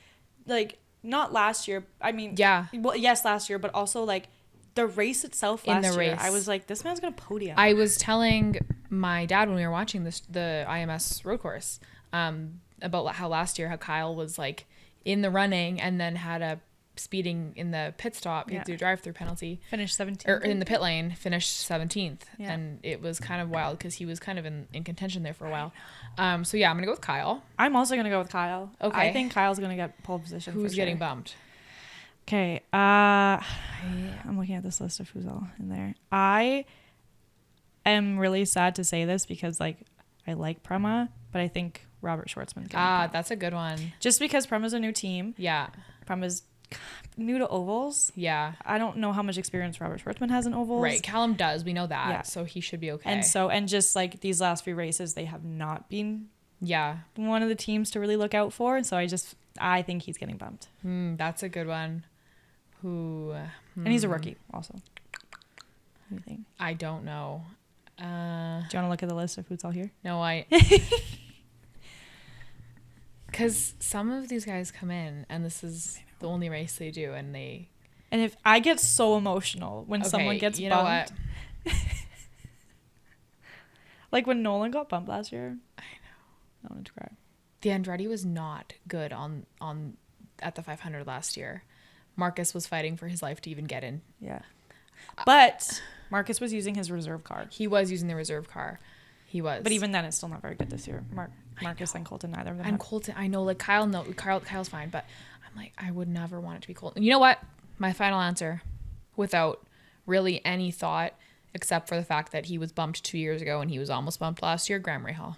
A: Like, not last year. I mean,
B: Yeah.
A: Well, yes, last year, but also like the race itself
B: In
A: last
B: the
A: year.
B: race.
A: I was like, this man's gonna podium.
B: I was telling my dad when we were watching the IMS road course, about how last year how Kyle was like in the running and then had a speeding in the pit stop. He had to do a drive-through penalty.
A: Finished 17th.
B: Or in the pit lane, finished 17th.
A: Yeah.
B: And it was kind of wild because he was kind of in contention there for a while. So yeah, I'm going to go with Kyle.
A: I'm also gonna go with Kyle.
B: Okay.
A: I think Kyle's gonna get pole position.
B: Who's
A: for
B: getting
A: sure.
B: bumped?
A: Okay. I'm looking at this list of who's all in there. I am really sad to say this because like I like Prema, but I think Robert Schwartzman's getting bumped.
B: That's a good one.
A: Just because Prema's a new team.
B: Yeah.
A: Prema's new to ovals.
B: Yeah.
A: I don't know how much experience Robert Schwartzman has in ovals.
B: Right. Callum does. We know that.
A: Yeah.
B: So he should be okay.
A: And just like these last few races, they have not been
B: yeah.
A: one of the teams to really look out for. And so I think he's getting bumped.
B: That's a good one. Who?
A: And he's a rookie also. What do you think?
B: I don't know.
A: Do you want to look at the list of who's all here?
B: No, because some of these guys come in and this is the only race they do, and they.
A: And if I get so emotional when someone gets
B: you
A: bumped.
B: know what?
A: Like when Nolan got bumped last year.
B: I know.
A: I wanted to cry.
B: The Andretti was not good on at the 500 last year. Marcus was fighting for his life to even get in.
A: Yeah. But Marcus was using his reserve car.
B: He was using the reserve car. He was.
A: But even then, it's still not very good this year. Marcus and Colton, neither of them.
B: And Colton, I know, like Kyle's fine, but I'm like, I would never want it to be Colton. You know what? My final answer, without really any thought, except for the fact that he was bumped 2 years ago and he was almost bumped last year, Graham Rahal.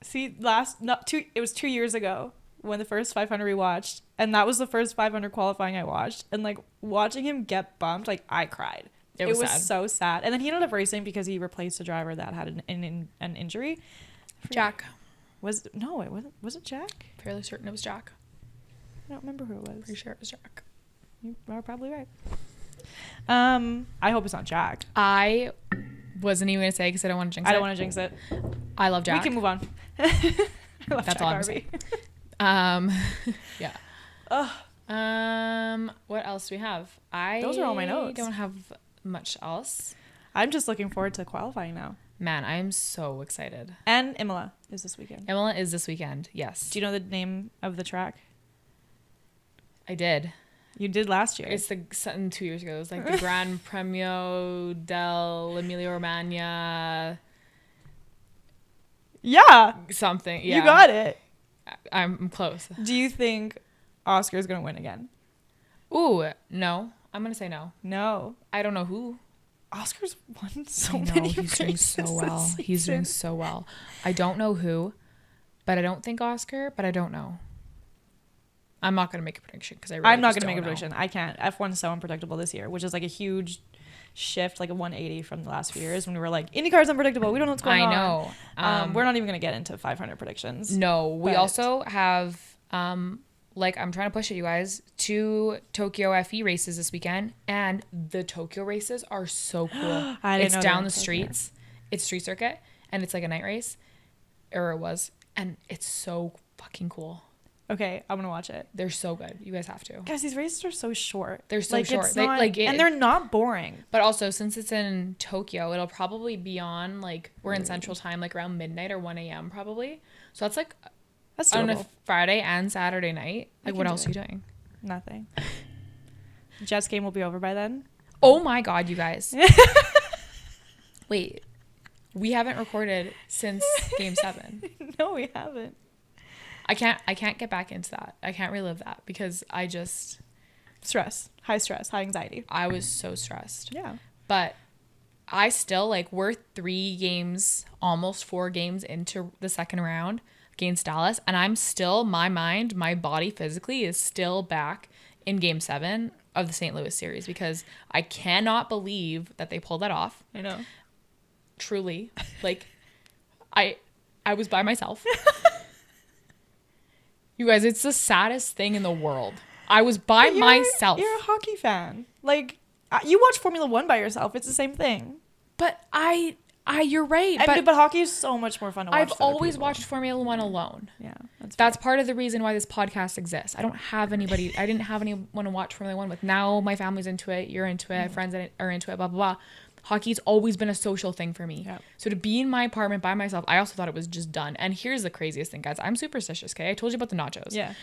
A: See, it was 2 years ago when the first 500 we watched, and that was the first 500 qualifying I watched, and like watching him get bumped, like I cried. It was sad. So sad. And then he ended up racing because he replaced a driver that had an injury.
B: Jack.
A: Was it Jack?
B: Fairly certain it was Jack.
A: I don't remember who it was.
B: Pretty sure it was Jack.
A: You are probably right. I hope it's not Jack.
B: I wasn't even gonna say because I don't want to jinx it.
A: I don't want to jinx it.
B: I love Jack.
A: We can move on. I love
B: That's
A: Jack
B: all I'm
A: Harvey.
B: Yeah. What else do we have?
A: Those are all my notes.
B: I don't have much else.
A: I'm just looking forward to qualifying now.
B: Man, I am so excited.
A: And Imola is this weekend.
B: Imola is this weekend. Yes.
A: Do you know the name of the track?
B: I did.
A: You did last year.
B: It's something 2 years ago. It was like the Gran Premio dell'Emilia Romagna.
A: Yeah.
B: Something. Yeah.
A: You got it.
B: I'm close.
A: Do you think Oscar's going to win again?
B: Ooh, no. I'm going to say no.
A: No.
B: I don't know who.
A: Oscar's won so
B: I know,
A: many
B: he's doing so well. He's doing so well. I don't know who, but I don't think Oscar, but I don't know. I'm not going to make a prediction because I'm not going to
A: make a prediction. I can't. F1 is so unpredictable this year, which is like a huge shift, like a 180 from the last few years when we were like, IndyCar's unpredictable. We don't know what's going on.
B: I know.
A: We're not even going to get into 500 predictions.
B: No, we also have, like, I'm trying to push it, you guys, 2 Tokyo FE races this weekend, and the Tokyo races are so cool. It's down the streets. It's street circuit, and it's like a night race, or it was, and it's so fucking cool.
A: Okay, I'm gonna watch it.
B: They're so good. You guys have to.
A: Guys, these races are so short.
B: They're so short.
A: And they're not boring.
B: But also, since it's in Tokyo, it'll probably be on, like, we're in Central Time, like around midnight or 1 a.m. probably. So that's like on a Friday and Saturday night. Like, what else are you doing?
A: Nothing. Jets game will be over by then.
B: Oh my God, you guys. Wait, we haven't recorded since Game 7.
A: No, we haven't.
B: I can't get back into that. I can't relive that because I just...
A: Stress, high anxiety.
B: I was so stressed.
A: Yeah.
B: But I still, like, we're 3 games, almost 4 games into the second round against Dallas, and I'm still, my mind, my body physically is still back in Game 7 of the St. Louis series because I cannot believe that they pulled that off.
A: I know.
B: Truly. Like, I was by myself. You guys, it's the saddest thing in the world. I was by myself.
A: You're a hockey fan. Like, you watch Formula 1 by yourself. It's the same thing.
B: But you're right.
A: But hockey is so much more fun to watch.
B: I've always watched Formula 1 alone.
A: Yeah.
B: That's part of the reason why this podcast exists. I didn't have anyone to watch Formula 1 with. Now my family's into it. You're into it. Friends are into it, blah, blah, blah. Hockey's always been a social thing for me. Yep. So to be in my apartment by myself, I also thought it was just done. And here's the craziest thing, guys. I'm superstitious, okay? I told you about the nachos.
A: Yeah.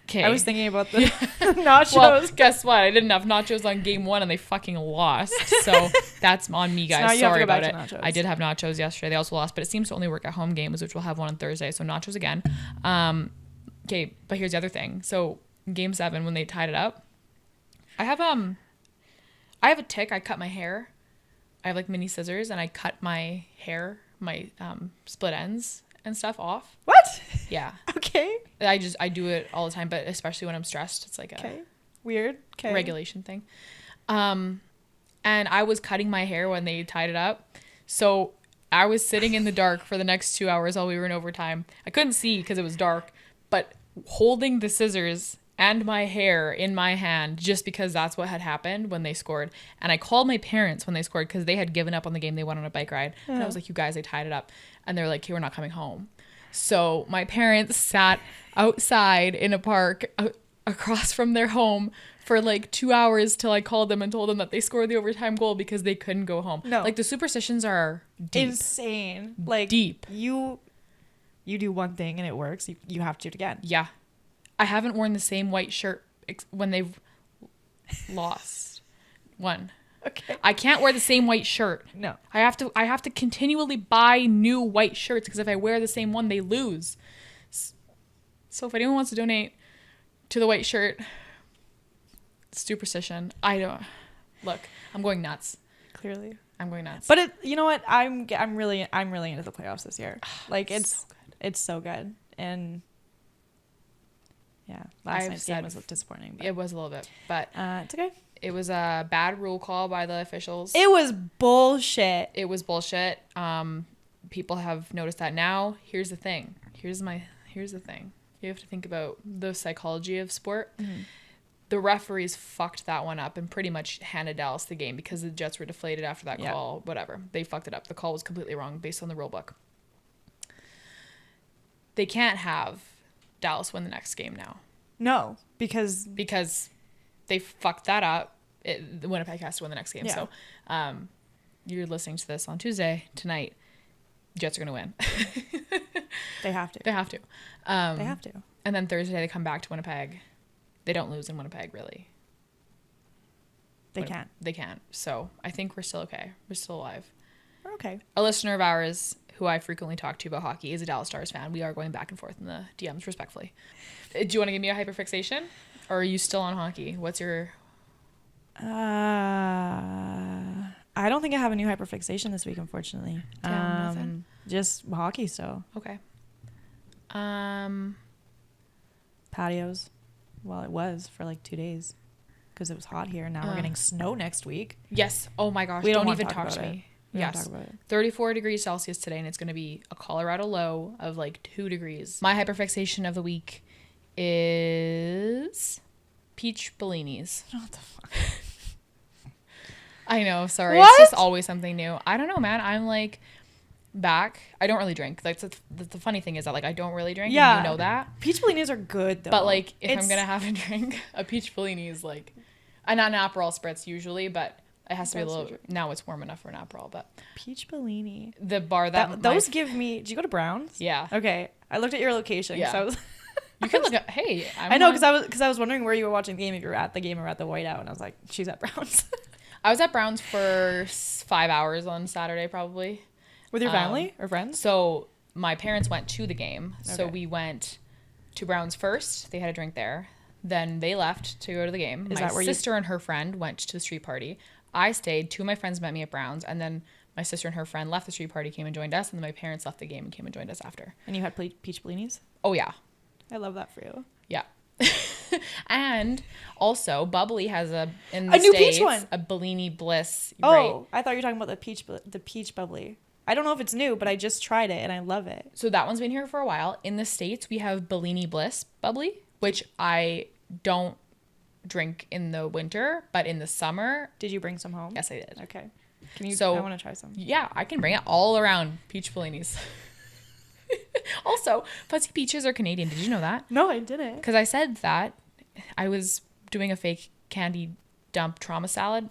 B: Okay.
A: I was thinking about the nachos.
B: Well, guess what? I didn't have nachos on Game 1 and they fucking lost. So that's on me, guys.
A: So
B: sorry about it. I did have nachos yesterday. They also lost, but it seems to only work at home games, which we'll have one on Thursday. So nachos again. Okay, but here's the other thing. So Game 7, when they tied it up, I have a tick. I cut my hair. I have like mini scissors and I cut my hair, my split ends and stuff off.
A: What?
B: Yeah.
A: Okay.
B: I do it all the time, but especially when I'm stressed, it's like a
A: weird
B: regulation thing. And I was cutting my hair when they tied it up. So I was sitting in the dark for the next 2 hours while we were in overtime. I couldn't see because it was dark, but holding the scissors and my hair in my hand just because that's what had happened when they scored. And I called my parents when they scored because they had given up on the game. They went on a bike ride. And I was like, you guys, they tied it up. And they're like, okay, we're not coming home. So my parents sat outside in a park across from their home for like 2 hours till I called them and told them that they scored the overtime goal because they couldn't go home.
A: No.
B: Like the superstitions are deep.
A: Insane. Like
B: Deep.
A: You do one thing and it works. You have to do it again.
B: Yeah. I haven't worn the same white shirt when they've lost one.
A: Okay.
B: I can't wear the same white shirt.
A: No.
B: I have to continually buy new white shirts because if I wear the same one, they lose. So if anyone wants to donate to the white shirt superstition, I don't. Look, I'm going nuts.
A: Clearly.
B: I'm going nuts.
A: But you know what? I'm really into the playoffs this year. Like it's so good. And yeah, last night's game was disappointing.
B: It was a little bit, but
A: it's okay.
B: It was a bad rule call by the officials.
A: It was bullshit.
B: It was bullshit. People have noticed that now. Here's the thing. Here's the thing. You have to think about the psychology of sport. Mm-hmm. The referees fucked that one up and pretty much handed Dallas the game because the Jets were deflated after that call. Whatever. They fucked it up. The call was completely wrong based on the rule book. They can't have Dallas win the next game now.
A: No, because
B: they fucked that up. Winnipeg has to win the next game.
A: Yeah.
B: So you're listening to this on Tuesday. Tonight, Jets are going to win.
A: They have to.
B: They have to.
A: They have to.
B: And then Thursday, they come back to Winnipeg. They don't lose in Winnipeg, really.
A: They can't.
B: They can't. So I think we're still okay. We're still alive.
A: We're okay.
B: A listener of ours who I frequently talk to about hockey is a Dallas Stars fan. We are going back and forth in the DMs respectfully. Do you want to give me a hyperfixation? Or are you still on hockey? What's your...
A: I don't think I have a new hyperfixation this week, unfortunately.
B: Nothing?
A: Just hockey, so.
B: Okay.
A: Patios. Well, it was for like 2 days because it was hot here. Now we're getting snow next week.
B: Yes. Oh my gosh.
A: We don't
B: even
A: talk
B: to me.
A: Yes.
B: 34 degrees Celsius today, and it's going to be a Colorado low of like 2 degrees. My hyperfixation of the week is peach bellinis.
A: What the fuck?
B: I know. Sorry.
A: What?
B: It's just always something new. I don't know, man. I'm like back. I don't really drink. Like the funny thing is that like I don't really drink.
A: Yeah.
B: And you know that.
A: Peach bellinis are good though.
B: But like if I'm going to have a drink, a peach bellini is like, not an Aperol spritz usually, but it has to be a little. Now it's warm enough for an Aperol, but
A: peach bellini.
B: The bar
A: those give me. Did you go to Browns?
B: Yeah.
A: Okay, I looked at your location.
B: Yeah.
A: So I was.
B: You can look at. Hey,
A: I know because I was wondering where you were watching the game. If you were at the game or at the Whiteout, and I was like, she's at Browns.
B: I was at Browns for 5 hours on Saturday, probably.
A: With your family or friends?
B: So my parents went to the game. Okay. So
A: Okay.
B: we went to Browns first. They had a drink there. Then they left to go to the game.
A: Is
B: my
A: that where
B: sister and her friend went to the street party. I stayed. 2 of my friends met me at Browns. And then my sister and her friend left the street party, came and joined us. And then my parents left the game and came and joined us after.
A: And you had peach bellinis?
B: Oh, yeah.
A: I love that for you.
B: Yeah. And also, Bubbly has a
A: new
B: States,
A: peach one.
B: a Bellini Bliss.
A: Oh,
B: right?
A: I thought you were talking about the peach bubbly. I don't know if it's new, but I just tried it and I love it.
B: So that one's been here for a while. In the States, we have Bellini Bliss Bubbly, which I don't drink in the winter, but in the summer.
A: Did you bring some home?
B: Yes, I did.
A: Okay. Can you?
B: So,
A: I want to try some.
B: Yeah, I can bring it all around peach Bellinis. Also, fuzzy peaches are Canadian. Did you know that?
A: No, I didn't.
B: Because I said that I was doing a fake candy dump trauma salad.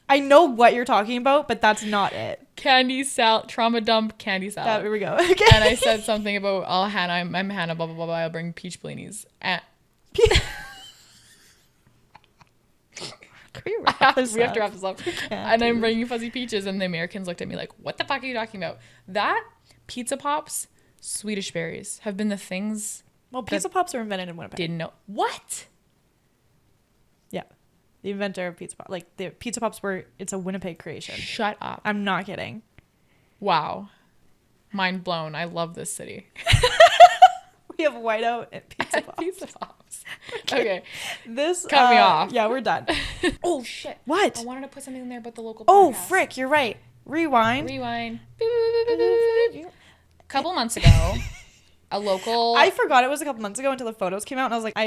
A: I know what you're talking about, but that's not it.
B: Candy salad, trauma dump candy salad.
A: Here we go. Okay.
B: And I said something about, Hannah, I'm Hannah, blah, blah, blah, blah. I'll bring peach Bellinis. And we have to wrap this up. And I'm bringing fuzzy peaches, and the Americans looked at me like, what the fuck are you talking about? That, Pizza Pops, Swedish berries have been the things.
A: Well, Pizza Pops were invented in Winnipeg.
B: Didn't know. What?
A: Yeah. The inventor of Pizza Pops. Like, the Pizza Pops it's a Winnipeg creation.
B: Shut up.
A: I'm not kidding.
B: Wow. Mind blown. I love this city.
A: We have Whiteout and Pizza Pops.
B: Pizza Pops. Okay.
A: This
B: cut me off.
A: Yeah, we're done.
B: Oh shit.
A: What?
B: I wanted to put something in there but the local podcast.
A: Oh, frick, you're right. Rewind.
B: A couple months ago, a local...
A: I forgot it was a couple months ago until the photos came out, and I was like,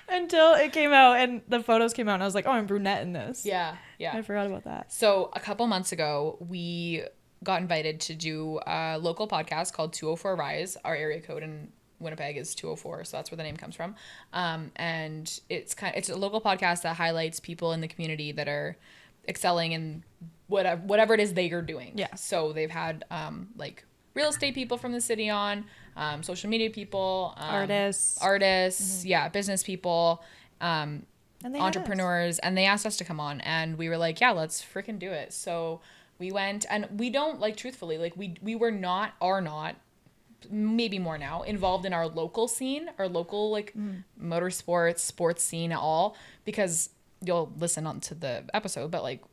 A: I'm Until it came out and the photos came out and I was like, oh, I'm brunette in this.
B: Yeah.
A: I forgot about that.
B: So a couple months ago, we got invited to do a local podcast called 204 Rise. Our area code in Winnipeg is 204, so that's where the name comes from. And it's a local podcast that highlights people in the community that are excelling in whatever it is they are doing.
A: Yeah.
B: So they've had like real estate people from the city on, social media people,
A: Artists,
B: yeah, business people,
A: and
B: entrepreneurs, and they asked us to come on, and we were like, yeah, let's freaking do it. So we went, and we don't, like, truthfully, like, we are not maybe more now involved in our local scene, our local like motorsports, sports scene at all, because you'll listen on to the episode, but like,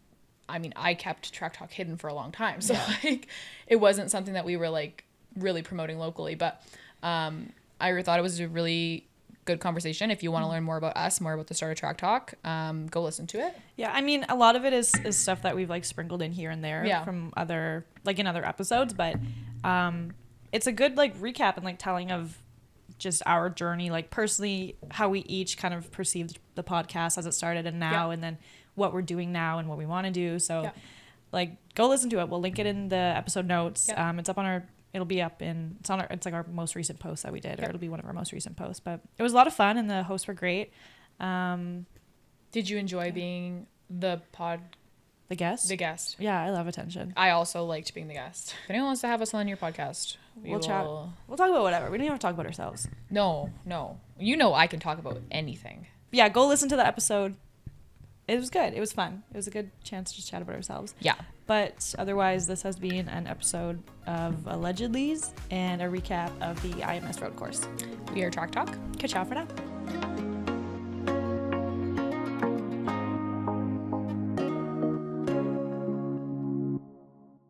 B: I mean, I kept Track Talk hidden for a long time, so like it wasn't something that we were like really promoting locally, but I thought it was a really good conversation. If you want to learn more about us, more about the start of Track Talk, go listen to it.
A: Yeah, I mean, a lot of it is stuff that we've like sprinkled in here and there from other, like in other episodes, but it's a good like recap and like telling of just our journey, like personally how we each kind of perceived the podcast as it started and now, and then what we're doing now and what we want to do. So like go listen to it. We'll link it in the episode notes. It's up on it'll be up in, it's like our most recent post that we did, or it'll be one of our most recent posts, but it was a lot of fun and the hosts were great.
B: Did you enjoy being the
A: guest?
B: The guest.
A: Yeah, I love attention.
B: I also liked being the guest. If anyone wants to have us on your podcast,
A: we'll chat. We'll talk about whatever. We don't even have to talk about ourselves.
B: No. You know I can talk about anything.
A: Yeah, go listen to the episode. It was good. It was fun. It was a good chance to just chat about ourselves.
B: Yeah.
A: But otherwise, this has been an episode of Allegedly's and a recap of the IMS road course.
B: We are Track Talk.
A: Ciao for now.